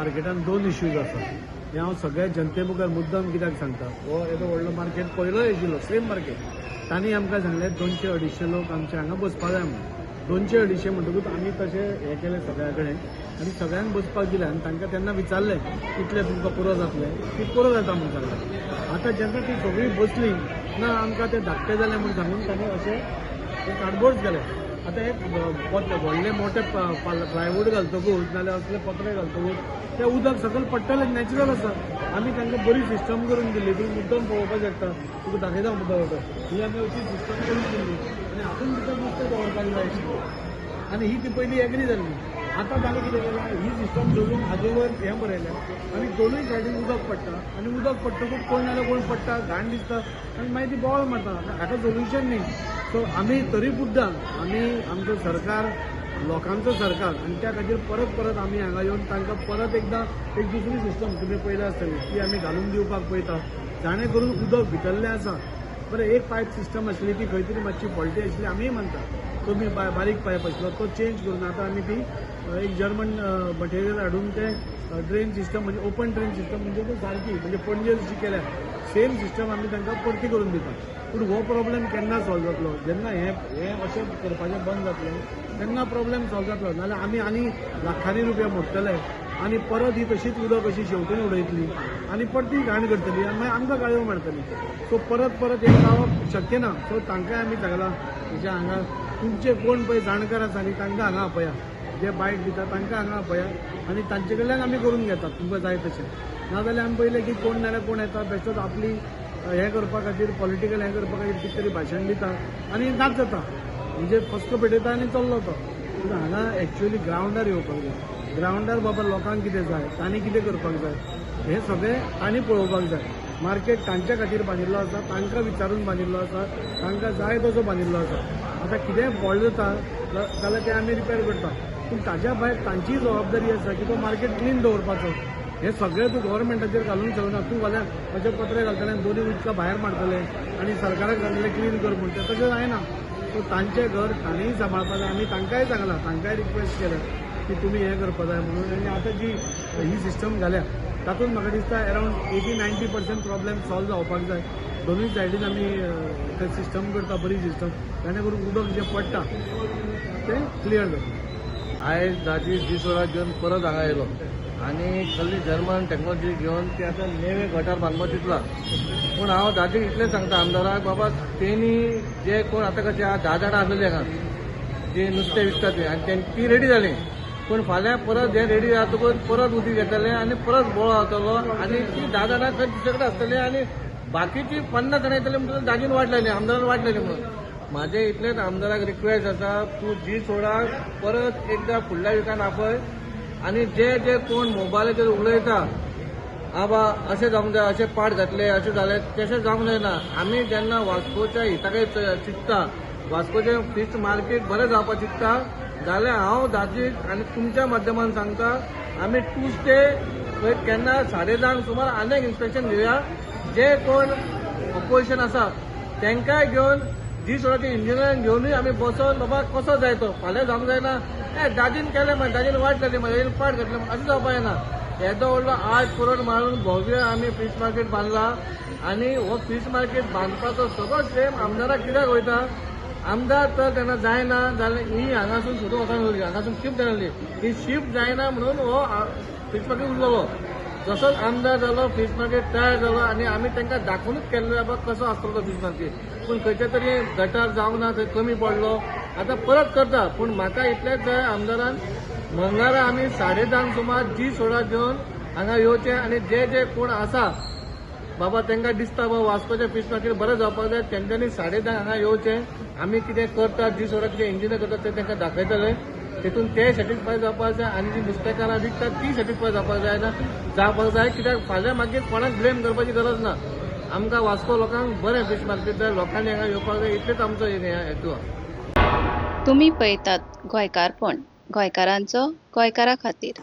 मार्केटान दोन इश्यूज आसा. हे हांव सगळ्या जनते मुखार मुद्दम कित्याक सांगता. हो येदो व्हडलो मार्केट पयलो येशिल्लो सेम मार्केट. तांणी आमकां सांगलें 200-250 लोक आमचे हांगा बसपाक जाय म्हणून. 200-250 म्हणटकूच आमी तशें हें केलें सगळ्या कडेन आनी सगळ्यांक बसपाक दिलें आनी तांकां तेन्ना विचारलें कितलें तुमकां पुरो जातलें. ती पुरो जाता म्हणून सांगलें. आतां जेन्ना ती सगळीं बसलीं ना आमकां तें धाकटें जालें म्हणून सांगून ताणें अशें कार्डबोर्ड केलें. आतां एक व्हडले मोठे प्लायवूड घालतकूच नाल्यार असले पत्रे घालतकूच तें उदक सकयल पडटलें नॅचरल आसा. आमी तांकां बरी सिस्टम करून दिल्ली. तुमी मुद्दम पळोवपाक शकता. तुका दाखयता मुद्दम ही आमी अशी सिस्टम करून दिल्ली आनी हातून भितर नुस्तें दवरपाक जाय आशिल्लें आनी ही ती पयलीं एग्री जाल्ली. आतां ताणें कितें केलां ही सिस्टम जोडून हाजे वयर हें बरयलें आनी दोनूय सायडीन उदक पडटा आनी उदक पडटकूच कोण नाल्यार कोण पडटा घाण दिसता आनी मागीर ती बोवाळ मारता. हाका सोल्युशन न्ही. सो आमी तरी सुद्दां आमी आमचो सरकार लोकांचो सरकार आनी त्या खातीर परत परत आमी हांगा येवन तांकां परत एकदां एक दुसरी सिस्टम तुमी पयल्या आसतली ती आमी घालून दिवपाक पळयता. जाणें करून उदक भितरलें आसा बरें एक पायप सिस्टम आसली ती खंय तरी मातशी फॉल्टी आसली आमीय म्हणटा कमी बारीक पायप आसलो तो चेंज करून आतां आमी ती एक जर्मन मटेरियल हाडून ते ड्रेन सिस्टम म्हणजे ओपन ड्रेन सिस्टम म्हणजे ती सारकी म्हणजे पणजे जशी केल्या सेम सिस्टम आमी तांकां परती करून दिता. पूण हो प्रॉब्लेम केन्ना सॉल्व जातलो जेन्ना हे अशें करपाचें बंद जातलें तेन्ना प्रॉब्लेम सॉल्व जातलो. नाल्यार आमी आनी लाखांनी रुपया मोडटले आनी परत ही तशीच उदक अशी शेवटून उडयतली आनी परती घाण करतली आनी मागीर आमकां गाळयो मारतली. सो परत परत हें जावप शक्य ना. सो तांकांय आमी सांगलां म्हणजे हांगा तुमचे कोण पळय जाणकार आसा न्ही तांकां हांगा आपया. जे बायट दिता तांकां हांगा आपया आनी तांचे कडल्यान आमी करून घेतात तुमकां जाय तशें. नाजाल्यार आमी पयलें की कोण नाल्यार कोण येता बेश्टोच आपली हें करपा खातीर पॉलिटिकल हें करपा खातीर कितें तरी भाशण दिता आनी नाच जाता म्हणजे फस्क पेटयता आनी चल्लो तो. पूण हांगा एक्चुअली ग्रावंडार येवपाक जाय. ग्रावंडार बाबा लोकांक कितें जाय तांणी कितें करपाक जाय हें सगळें तांणी पळोवपाक जाय. मार्केट तांच्या खातीर बांदिल्लो आसा तांकां विचारून बांदिल्लो आसा तांकां जाय तसो बांदिल्लो आसा. आतां कितेंय फॉल्ट जाता जाल्यार तें आमी रिपेर करता. पूण ताज्या भायर तांची जबाबदारी आसा की तो मार्केट क्लीन दवरपाचो. हे सगळें तूं गव्हर्मेंटाचेर घालूंक शकना. तूं फाल्यां अशें पत्रे घालतलें दोनी उदकां भायर मारतले आनी सरकाराक सांगलें क्लीन कर म्हूण तें तशें जायना. सो तांचें घर तांणीय सांबाळपाक जाय. आमी तांकांय सांगलां तांकांय रिक्वेस्ट केल्या की तुमी हें करपा जाय म्हणून. आनी आतां जी ही सिस्टम घाल्या तातूंत म्हाका दिसता अरावंड 80-90% प्रॉब्लेम सॉल्व जावपाक जाय. दोनूय सायडीन आमी तें सिस्टम करता बरी सिस्टम जाणे करून उदक जें पडटा तें क्लियर जाता. आयज दाजी दिसवराक घेवन परत हांगा येयलो आनी कसली जर्मन टॅक्नॉलॉजी घेवन ते आतां नेवे गटार बांदपाक चिंतला. पूण हांव दादीक इतलें सांगता आमदाराक बाबा तेणी जे कोण आतां कशें 10 जाणां आसलेलीं हांगा जे नुस्तें विकता ते आनी ती रेडी जालीं. पूण फाल्यां परत हें रेडी जातकूच परत उदीक येतलें आनी परत बोळो जातलो आनी ती 10 जाणां खंय दुसरे कडेन आसतलीं आनी बाकीची 50 जाणां येतलीं म्हणटकूच दाजीन वाडलेलीं आमदारान वाडलेलीं म्हणून. म्हाजें इतलेंच आमदाराक रिक्वेस्ट आसा तूं सोडाक परत एकदां फुडल्या विकान आपय आनी जे जे कोण मोबायलाचेर उलयता आबा अशें जावंक जाय अशें पाड घातले अशें जालें तशें जावंक जायना. आमी जेन्ना वास्कोच्या हिताकय चिंतता वास्कोचें फिश मार्केट बरें जावपाक चिंतता जाल्यार हांव दादीक आनी तुमच्या माध्यमान सांगता आमी ट्यूजडे खंय केन्ना 10:30 सुमार आनी एक इन्स्पेक्शन घेवया. जे कोण ऑपोजिशन आसा तांकांय घेवन सोडाची इंजिनियरांक घेवनूय आमी बसोन बाबा कसो जाय तो फाल्यां जावंक जायना दाजीन केलें मागीर दाजीन वाट जाली मागीर पाड घातलें अशें जावपाक जायना. येदो व्हडलो 8 करोड मारून भव्य आमी फीश मार्केट बांदला आनी हो फीश मार्केट बांदपाचो सगळो श्रेम आमदाराक कित्याक वयता. आमदार तर तेन्ना जायना जाल्यार ही हांगासून सोदूंक वचूंक हांगासून शिफ्ट जाली ही शिफ्ट जायना म्हणून हो फीश मार्केट उरलो. जसोच आमदार जालो फीश मार्केट तयार जालो आनी आमी तांकां दाखोवनूच केल्लो बाबा कसो आसतलो तो फीश मार्केट. पूण खंयच्या तरी गटार जावंक ना थंय कमी पडलो आतां परत करता. पूण म्हाका इतलेंच जाय आमदारान मंगळारा आमी 10:30 सुमार सोडा घेवन हांगा येवचें आनी जे जे कोण आसा बाबा तांकां दिसता बाबा वास्कोचें फीश मार्केट बरें जावपाक जाय तेंच्यांनी 10:30 हांगा येवचें. आमी कितें करता सोडा कितें इंजिनियर करता तें तांकां दाखयतले तेतून ते सॅटिस्फाय जावपाक जाय आनी जी नुस्तेकारां विकतात ती सॅटिस्फाय जावपाक जाय कित्याक फाल्यां मागीर कोणाक ब्लेम करपाची गरज ना. आमकां वास्को लोकांक बरें फीश मार्केट जाय लोकांनी हांगा येवपाक जाय इतलेंच आमचो हेतू आसा. तुम्ही पळयतात गोंयकारपण गोंयकारांचो गोंयकारा खातीर.